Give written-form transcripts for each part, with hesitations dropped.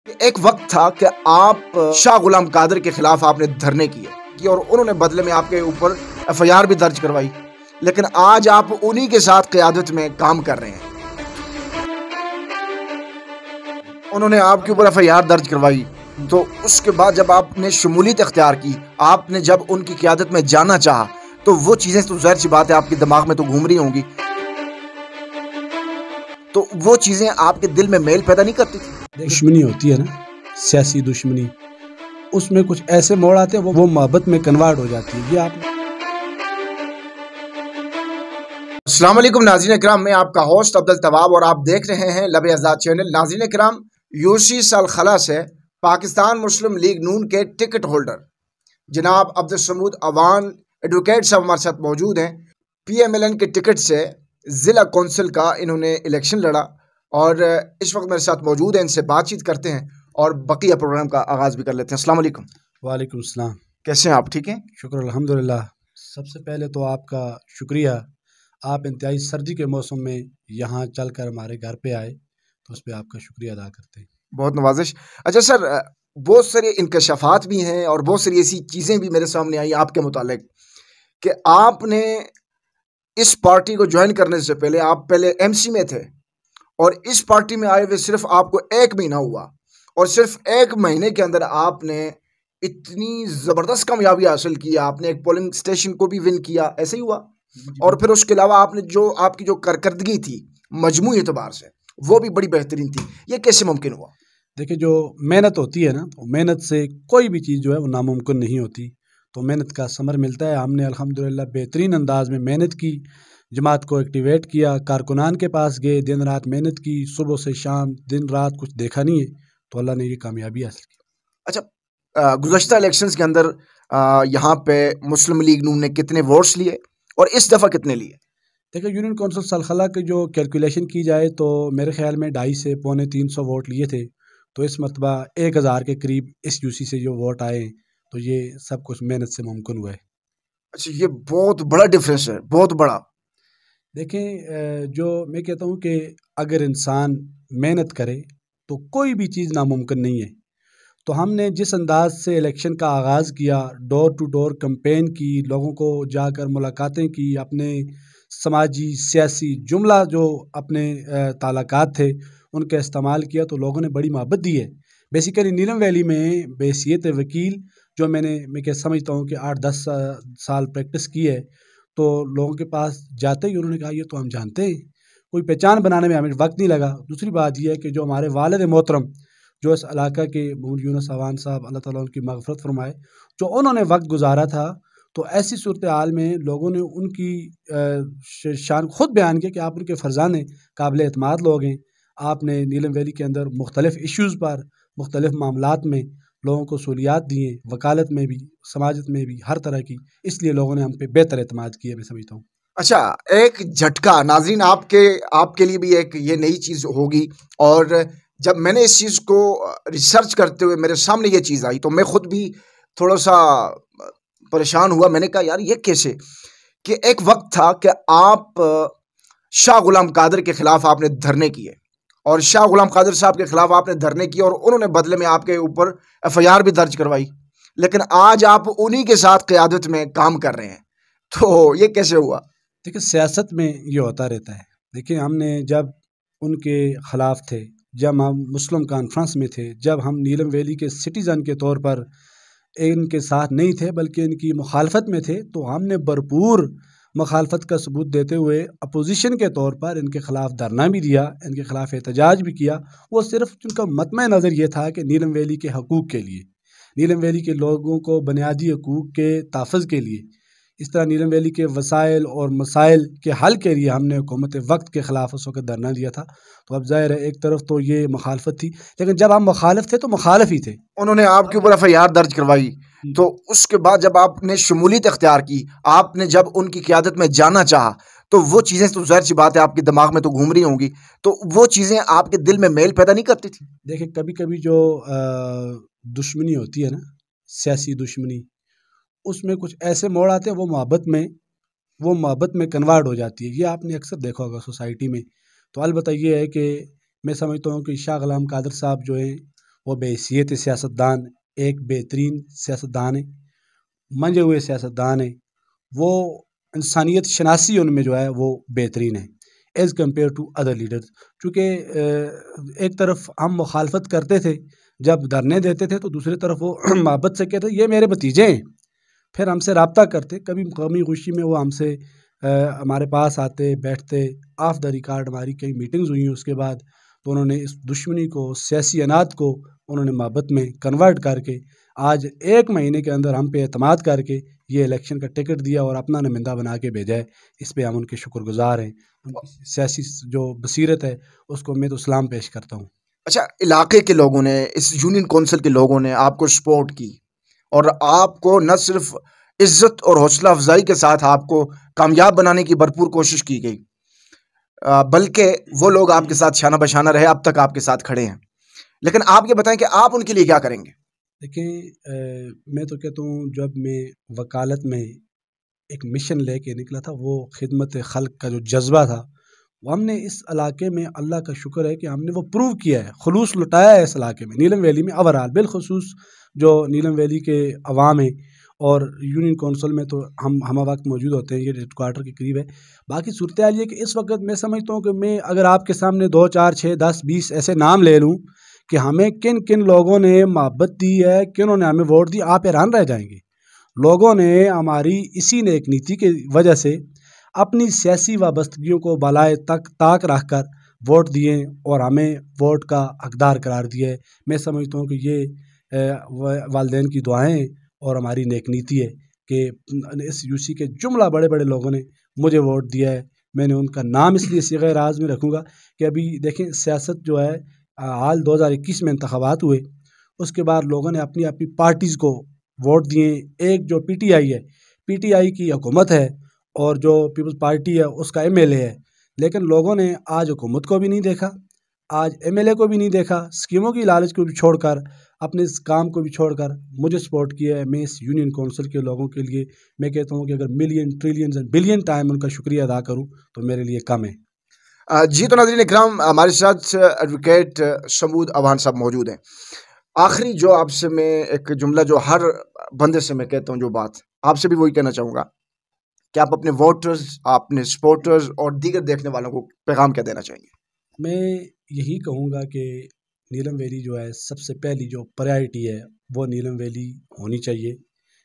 ایک وقت تھا کہ آپ شاہ غلام قادر کے خلاف آپ نے دھرنے کیے اور انہوں نے بدلے میں آپ کے اوپر ایف آئی آر بھی درج کروائی، لیکن آج آپ انہی کے ساتھ قیادت میں کام کر رہے ہیں۔ انہوں نے آپ کے اوپر ایف آئی آر درج کروائی، تو اس کے بعد جب آپ نے شمولیت اختیار کی، آپ نے جب ان کی قیادت میں جانا چاہا، تو وہ چیزیں تو ظاہر سی بات ہے آپ کے دماغ میں تو گھوم رہی ہوں گی، تو وہ چیزیں آپ کے دل میں میل پیدا نہیں کرتی تھی؟ دشمنی ہوتی ہے نا، سیاسی دشمنی، اس میں کچھ ایسے موڑ آتے ہیں وہ محبت میں کنورٹ ہو جاتی ہے۔ یہ آپ السلام علیکم ناظرین اکرام، میں آپ کا ہوسٹ عبدالتواب اور آپ دیکھ رہے ہیں لب آزاد چینل۔ ناظرین اکرام، یوسی سالخلا سے پاکستان مسلم لیگ نون کے ٹکٹ ہولڈر جناب عبدالصمود اوان ایڈوکیٹ صاحب ہمارے ساتھ موجود ہیں۔ پی ایم ایل این کے ٹکٹ سے ضلع کونسل کا انہوں نے الیکشن لڑا اور اس وقت میرے ساتھ موجود ہیں، ان سے بات چیت کرتے ہیں اور بقیہ پروگرام کا آغاز بھی کر لیتے ہیں۔ السلام علیکم۔ وعلیکم السلام، کیسے ہیں آپ؟ ٹھیک ہیں؟ شکر الحمدللہ۔ سب سے پہلے تو آپ کا شکریہ، آپ انتہائی سردی کے موسم میں یہاں چل کر ہمارے گھر پہ آئے، تو اس پہ آپ کا شکریہ ادا کرتے ہیں۔ بہت نوازش۔ اچھا سر، بہت سارے انکشافات بھی ہیں اور بہت ساری ایسی چیزیں بھی میرے سامنے آئی آپ کے متعلق کہ آپ نے اس پارٹی کو جوائن کرنے سے پہلے آپ پہلے ایم سی میں تھے اور اس پارٹی میں آئے ہوئے صرف آپ کو 1 مہینہ ہوا اور صرف 1 مہینے کے اندر آپ نے اتنی زبردست کامیابی حاصل کی، آپ نے ایک پولنگ اسٹیشن کو بھی ون کیا، ایسے ہی ہوا؟ اور پھر اس کے علاوہ آپ نے جو آپ کی جو کارکردگی تھی مجموعی اعتبار سے وہ بھی بڑی بہترین تھی، یہ کیسے ممکن ہوا؟ دیکھیں، جو محنت ہوتی ہے نا، تو محنت سے کوئی بھی چیز جو ہے وہ ناممکن نہیں ہوتی، تو محنت کا ثمر ملتا ہے۔ ہم نے الحمدللہ بہترین انداز میں محنت کی، جماعت کو ایکٹیویٹ کیا، کارکنان کے پاس گئے، دن رات محنت کی، صبح سے شام دن رات کچھ دیکھا نہیں ہے، تو اللہ نے یہ کامیابی حاصل کی۔ اچھا، گزشتہ الیکشنز کے اندر یہاں پہ مسلم لیگ نون نے کتنے ووٹس لیے اور اس دفعہ کتنے لیے؟ دیکھیں، یونین کونسل سالخلا کی جو کیلکولیشن کی جائے تو میرے خیال میں 250 سے 350 ووٹ لیے تھے، تو اس مرتبہ 1000 کے قریب اس یو سی سے جو ووٹ آئے ہیں، تو یہ سب کچھ محنت سے ممکن ہوا ہے۔ اچھا، یہ بہت بڑا ڈفرینس ہے، بہت بڑا۔ دیکھیں، جو میں کہتا ہوں کہ اگر انسان محنت کرے تو کوئی بھی چیز ناممکن نہیں ہے، تو ہم نے جس انداز سے الیکشن کا آغاز کیا، ڈور ٹو ڈور کمپین کی، لوگوں کو جا کر ملاقاتیں کی، اپنے سماجی سیاسی جملہ جو اپنے تعلقات تھے ان کا استعمال کیا، تو لوگوں نے بڑی محبت دی ہے۔ بیسیکلی نیلم ویلی میں بحیثیت وکیل جو میں کہ سمجھتا ہوں کہ 8-10 سال پریکٹس کی ہے، تو لوگوں کے پاس جاتے ہی انہوں نے کہا یہ تو ہم جانتے ہیں، کوئی پہچان بنانے میں ہمیں وقت نہیں لگا۔ دوسری بات یہ ہے کہ جو ہمارے والد محترم جو اس علاقہ کے محمد یونس اوان صاحب، اللہ تعالیٰ ان کی مغفرت فرمائے، جو انہوں نے وقت گزارا تھا، تو ایسی صورتحال میں لوگوں نے ان کی شان خود بیان کیا کہ آپ ان کے فرزانے قابل اعتماد لوگ ہیں، آپ نے نیلم ویلی کے اندر مختلف ایشوز پر، مختلف معاملات میں لوگوں کو سہولیات دی ہیں، وکالت میں بھی، سماجت میں بھی، ہر طرح کی، اس لیے لوگوں نے ہم پہ بہتر اعتماد کیا، میں سمجھتا ہوں۔ اچھا، ایک جھٹکا ناظرین آپ کے لیے بھی ایک یہ نئی چیز ہوگی، اور جب میں نے اس چیز کو ریسرچ کرتے ہوئے میرے سامنے یہ چیز آئی تو میں خود بھی تھوڑا سا پریشان ہوا۔ میں نے کہا یار یہ کیسے، کہ ایک وقت تھا کہ آپ شاہ غلام قادر کے خلاف آپ نے دھرنے کیے اور شاہ غلام قادر صاحب کے خلاف آپ نے دھرنے کیے اور انہوں نے بدلے میں آپ کے اوپر ایف آئی آر بھی درج کروائی، لیکن آج آپ انہی کے ساتھ قیادت میں کام کر رہے ہیں، تو یہ کیسے ہوا؟ دیکھیں، سیاست میں یہ ہوتا رہتا ہے۔ دیکھیں، ہم نے جب ان کے خلاف تھے، جب ہم مسلم کانفرنس میں تھے، جب ہم نیلم ویلی کے سٹیزن کے طور پر ان کے ساتھ نہیں تھے بلکہ ان کی مخالفت میں تھے، تو ہم نے بھرپور مخالفت کا ثبوت دیتے ہوئے اپوزیشن کے طور پر ان کے خلاف دھرنا بھی دیا، ان کے خلاف احتجاج بھی کیا۔ وہ صرف ان کا مطمع نظر یہ تھا کہ نیلم ویلی کے حقوق کے لیے، نیلم ویلی کے لوگوں کو بنیادی حقوق کے تحفظ کے لیے، اس طرح نیلم ویلی کے وسائل اور مسائل کے حل کے لیے ہم نے حکومت وقت کے خلاف اس وقت دھرنا دیا تھا۔ تو اب ظاہر ہے ایک طرف تو یہ مخالفت تھی، لیکن جب ہم مخالف تھے تو مخالف ہی تھے۔ انہوں نے آپ کے اوپر ایف آئی آر درج کروائی، تو اس کے بعد جب آپ نے شمولیت اختیار کی، آپ نے جب ان کی قیادت میں جانا چاہا، تو وہ چیزیں تو ظاہر سی بات ہے آپ کے دماغ میں تو گھوم رہی ہوں گی، تو وہ چیزیں آپ کے دل میں میل پیدا نہیں کرتی تھی؟ دیکھیں، کبھی کبھی جو دشمنی ہوتی ہے نا، سیاسی دشمنی، اس میں کچھ ایسے موڑ آتے ہیں وہ محبت میں کنورٹ ہو جاتی ہے۔ یہ آپ نے اکثر دیکھا ہوگا سوسائٹی میں۔ تو البتہ یہ ہے کہ میں سمجھتا ہوں کہ شاہ غلام قادر صاحب جو ہیں وہ بحیثیت سیاستدان ایک بہترین سیاستدان ہے، منجے ہوئے سیاستدان ہیں، وہ انسانیت شناسی ان میں جو ہے وہ بہترین ہے as compare to other leaders. چونکہ ایک طرف ہم مخالفت کرتے تھے جب دھرنے دیتے تھے، تو دوسری طرف وہ محبت سے کہتے یہ میرے بھتیجے ہیں، پھر ہم سے رابطہ کرتے، کبھی قومی خوشی میں وہ ہم سے ہمارے پاس آتے بیٹھتے. آف دا ریکارڈ ہماری کئی میٹنگز ہوئی ہیں اس کے بعد، تو انہوں نے اس دشمنی کو، سیاسی اناد کو انہوں نے محبت میں کنورٹ کر کے آج 1 مہینے کے اندر ہم پہ اعتماد کر کے یہ الیکشن کا ٹکٹ دیا اور اپنا نمائندہ بنا کے بھیجا ہے. اس پہ ہم ان کے شکر گزار ہیں. ان کی سیاسی جو بصیرت ہے اس کو میں تو سلام پیش کرتا ہوں. اچھا، علاقے کے لوگوں نے، اس یونین کونسل کے لوگوں نے آپ کو سپورٹ کی اور آپ کو نہ صرف عزت اور حوصلہ افزائی کے ساتھ آپ کو کامیاب بنانے کی بھرپور کوشش کی گئی، بلکہ وہ لوگ آپ کے ساتھ شانہ بشانہ رہے، اب تک آپ کے ساتھ کھڑے ہیں. لیکن آپ یہ بتائیں کہ آپ ان کے لیے کیا کریں گے؟ دیکھیں، میں تو کہتا ہوں جب میں وکالت میں ایک مشن لے کے نکلا تھا، وہ خدمت خلق کا جو جذبہ تھا، وہ ہم نے اس علاقے میں، اللہ کا شکر ہے کہ ہم نے وہ پروو کیا ہے، خلوص لٹایا ہے اس علاقے میں، نیلم ویلی میں اوورال، بالخصوص جو نیلم ویلی کے عوام ہیں. اور یونین کونسل میں تو ہم وقت موجود ہوتے ہیں، یہ ہیڈ کوارٹر کے قریب ہے. باقی صورتحال یہ کہ اس وقت میں سمجھتا ہوں کہ میں اگر آپ کے سامنے 2 4 6 10 20 ایسے نام لے لوں کہ ہمیں کن کن لوگوں نے محبت دی ہے، کنہوں نے ہمیں ووٹ دی، آپ حیران رہ جائیں گے. لوگوں نے ہماری اسی نیک نیتی کی وجہ سے اپنی سیاسی وابستگیوں کو بالائے طاق رکھ کر ووٹ دیے اور ہمیں ووٹ کا حقدار قرار دیا ہے. میں سمجھتا ہوں کہ یہ والدین کی دعائیں اور ہماری نیک نیتی ہے کہ اس یو سی کے جملہ بڑے بڑے لوگوں نے مجھے ووٹ دیا ہے. میں نے ان کا نام اس لیے صیغہ راز میں رکھوں گا کہ ابھی دیکھیں سیاست جو ہے، حال 2021 میں انتخابات ہوئے، اس کے بعد لوگوں نے اپنی اپنی پارٹیز کو ووٹ دیے. ایک جو پی ٹی آئی ہے، پی ٹی آئی کی حکومت ہے، اور جو پیپلز پارٹی ہے اس کا ایم ایل اے ہے. لیکن لوگوں نے آج حکومت کو بھی نہیں دیکھا، آج ایم ایل اے کو بھی نہیں دیکھا، اسکیموں کی لالچ کو بھی چھوڑ کر، اپنے اس کام کو بھی چھوڑ کر مجھے سپورٹ کیا ہے. میں اس یونین کونسل کے لوگوں کے لیے میں کہتا ہوں کہ اگر million trillions and billion time ان کا شکریہ ادا کروں تو میرے لیے کم ہے. جی تو ناظرین اکرام، ہمارے ساتھ ایڈوکیٹ شمود اوان صاحب موجود ہیں. آخری جو آپ سے میں ایک جملہ جو ہر بندے سے میں کہتا ہوں، جو بات آپ سے بھی وہی کہنا چاہوں گا کہ آپ اپنے ووٹرز، اپنے سپورٹرز اور دیگر دیکھنے والوں کو پیغام کیا دینا چاہیں گے؟ میں یہی کہوں گا کہ نیلم ویلی جو ہے، سب سے پہلی جو پرائرٹی ہے وہ نیلم ویلی ہونی چاہیے.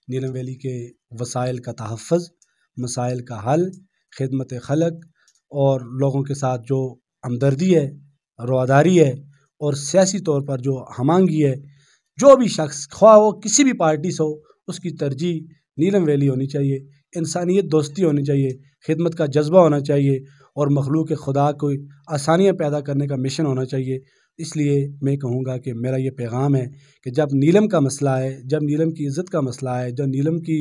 نیلم ویلی کے وسائل کا تحفظ، مسائل کا حل، خدمت خلق اور لوگوں کے ساتھ جو ہمدردی ہے، رواداری ہے اور سیاسی طور پر جو ہم آہنگی ہے. جو بھی شخص خواہ وہ کسی بھی پارٹی سے ہو، اس کی ترجیح نیلم ویلی ہونی چاہیے. انسانیت دوستی ہونی چاہیے، خدمت کا جذبہ ہونا چاہیے اور مخلوق خدا کو آسانیاں پیدا کرنے کا مشن ہونا چاہیے. اس لیے میں کہوں گا کہ میرا یہ پیغام ہے کہ جب نیلم کا مسئلہ ہے، جب نیلم کی عزت کا مسئلہ ہے، جب نیلم کی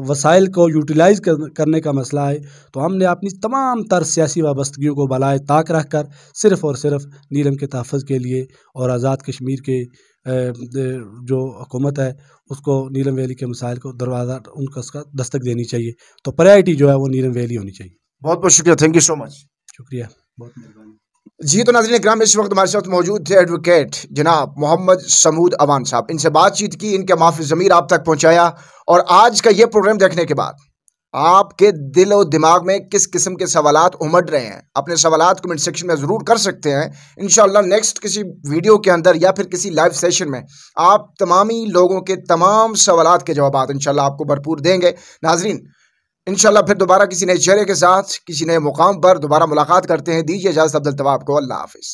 وسائل کو یوٹیلائز کرنے کا مسئلہ ہے، تو ہم نے اپنی تمام تر سیاسی وابستگیوں کو بالائے طاق رکھ کر صرف اور صرف نیلم کے تحفظ کے لیے اور آزاد کشمیر کے جو حکومت ہے اس کو نیلم ویلی کے مسائل کو دروازہ ان کو اس کا دستک دینی چاہیے. تو پرائرٹی جو ہے وہ نیلم ویلی ہونی چاہیے. بہت بہت شکریہ، تھینک یو سو مچ. شکریہ، بہت مہربانی. جی تو ناظرین اکرام، اس وقت ہمارے ساتھ موجود تھے ایڈوکیٹ جناب محمد شمود اوان صاحب. ان سے بات چیت کی، ان کے معافی ضمیر آپ تک پہنچایا. اور آج کا یہ پروگرام دیکھنے کے بعد آپ کے دل و دماغ میں کس قسم کے سوالات امڑ رہے ہیں، اپنے سوالات کمنٹ سیکشن میں ضرور کر سکتے ہیں. انشاءاللہ نیکسٹ کسی ویڈیو کے اندر یا پھر کسی لائیو سیشن میں آپ تمامی لوگوں کے تمام سوالات کے جوابات انشاءاللہ آپ کو بھرپور دیں گے. ناظرین انشاءاللہ پھر دوبارہ کسی نئے چہرے کے ساتھ کسی نئے مقام پر دوبارہ ملاقات کرتے ہیں. دیجیے اجازت عبدالتواب کو. اللہ حافظ.